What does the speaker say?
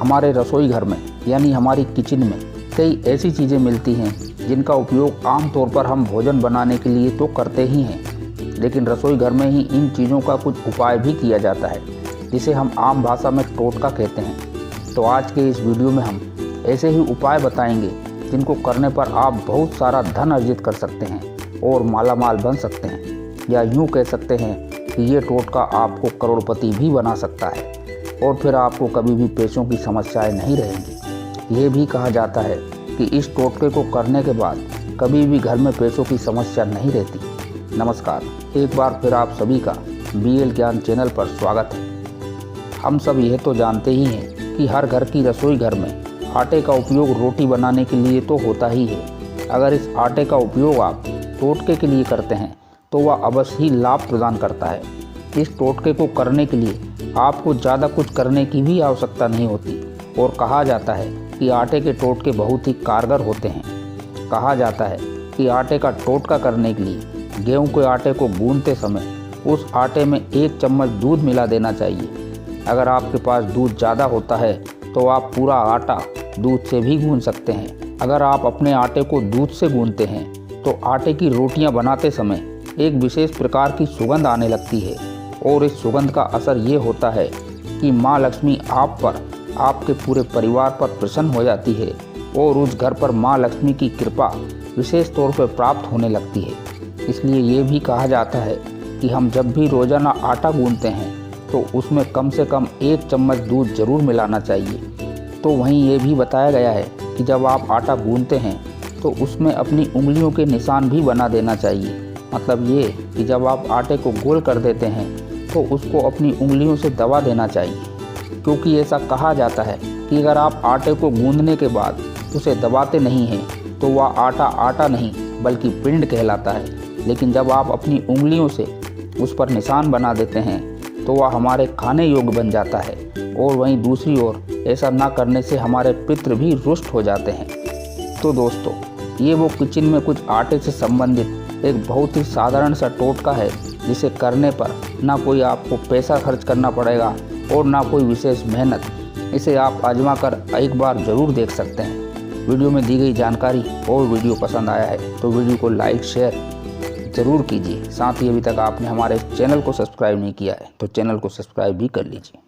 हमारे रसोई घर में यानी हमारी किचन में कई ऐसी चीज़ें मिलती हैं जिनका उपयोग आमतौर पर हम भोजन बनाने के लिए तो करते ही हैं, लेकिन रसोई घर में ही इन चीज़ों का कुछ उपाय भी किया जाता है जिसे हम आम भाषा में टोटका कहते हैं। तो आज के इस वीडियो में हम ऐसे ही उपाय बताएंगे जिनको करने पर आप बहुत सारा धन अर्जित कर सकते हैं और मालामाल बन सकते हैं, या यूँ कह सकते हैं कि ये टोटका आपको करोड़पति भी बना सकता है और फिर आपको कभी भी पैसों की समस्याएं नहीं रहेंगी। ये भी कहा जाता है कि इस टोटके को करने के बाद कभी भी घर में पैसों की समस्या नहीं रहती। नमस्कार, एक बार फिर आप सभी का BL ज्ञान चैनल पर स्वागत है। हम सब यह तो जानते ही हैं कि हर घर की रसोई घर में आटे का उपयोग रोटी बनाने के लिए तो होता ही है। अगर इस आटे का उपयोग आप टोटके के लिए करते हैं तो वह अवश्य ही लाभ प्रदान करता है। इस टोटके को करने के लिए आपको ज़्यादा कुछ करने की भी आवश्यकता नहीं होती और कहा जाता है कि आटे के टोटके बहुत ही कारगर होते हैं। कहा जाता है कि आटे का टोटका करने के लिए गेहूं के आटे को गूंथते समय उस आटे में 1 चम्मच दूध मिला देना चाहिए। अगर आपके पास दूध ज़्यादा होता है तो आप पूरा आटा दूध से भी गूंथ सकते हैं। अगर आप अपने आटे को दूध से गूंथते हैं तो आटे की रोटियां बनाते समय एक विशेष प्रकार की सुगंध आने लगती है और इस सुगंध का असर ये होता है कि माँ लक्ष्मी आप पर, आपके पूरे परिवार पर प्रसन्न हो जाती है और उस घर पर माँ लक्ष्मी की कृपा विशेष तौर पर प्राप्त होने लगती है। इसलिए ये भी कहा जाता है कि हम जब भी रोज़ाना आटा गूंथते हैं तो उसमें कम से कम 1 चम्मच दूध जरूर मिलाना चाहिए। तो वहीं ये भी बताया गया है कि जब आप आटा गूंथते हैं तो उसमें अपनी उंगलियों के निशान भी बना देना चाहिए। मतलब ये कि जब आप आटे को गोल कर देते हैं तो उसको अपनी उंगलियों से दबा देना चाहिए, क्योंकि ऐसा कहा जाता है कि अगर आप आटे को गूंथने के बाद उसे दबाते नहीं हैं तो वह आटा आटा नहीं बल्कि पिंड कहलाता है। लेकिन जब आप अपनी उंगलियों से उस पर निशान बना देते हैं तो वह हमारे खाने योग्य बन जाता है। और वहीं दूसरी ओर ऐसा ना करने से हमारे पितृ भी रुष्ट हो जाते हैं। तो दोस्तों, ये वो किचन में कुछ आटे से संबंधित एक बहुत ही साधारण सा टोटका है जिसे करने पर ना कोई आपको पैसा खर्च करना पड़ेगा और ना कोई विशेष मेहनत। इसे आप आजमा कर एक बार ज़रूर देख सकते हैं। वीडियो में दी गई जानकारी और वीडियो पसंद आया है तो वीडियो को लाइक शेयर ज़रूर कीजिए। साथ ही अभी तक आपने हमारे चैनल को सब्सक्राइब नहीं किया है तो चैनल को सब्सक्राइब भी कर लीजिए।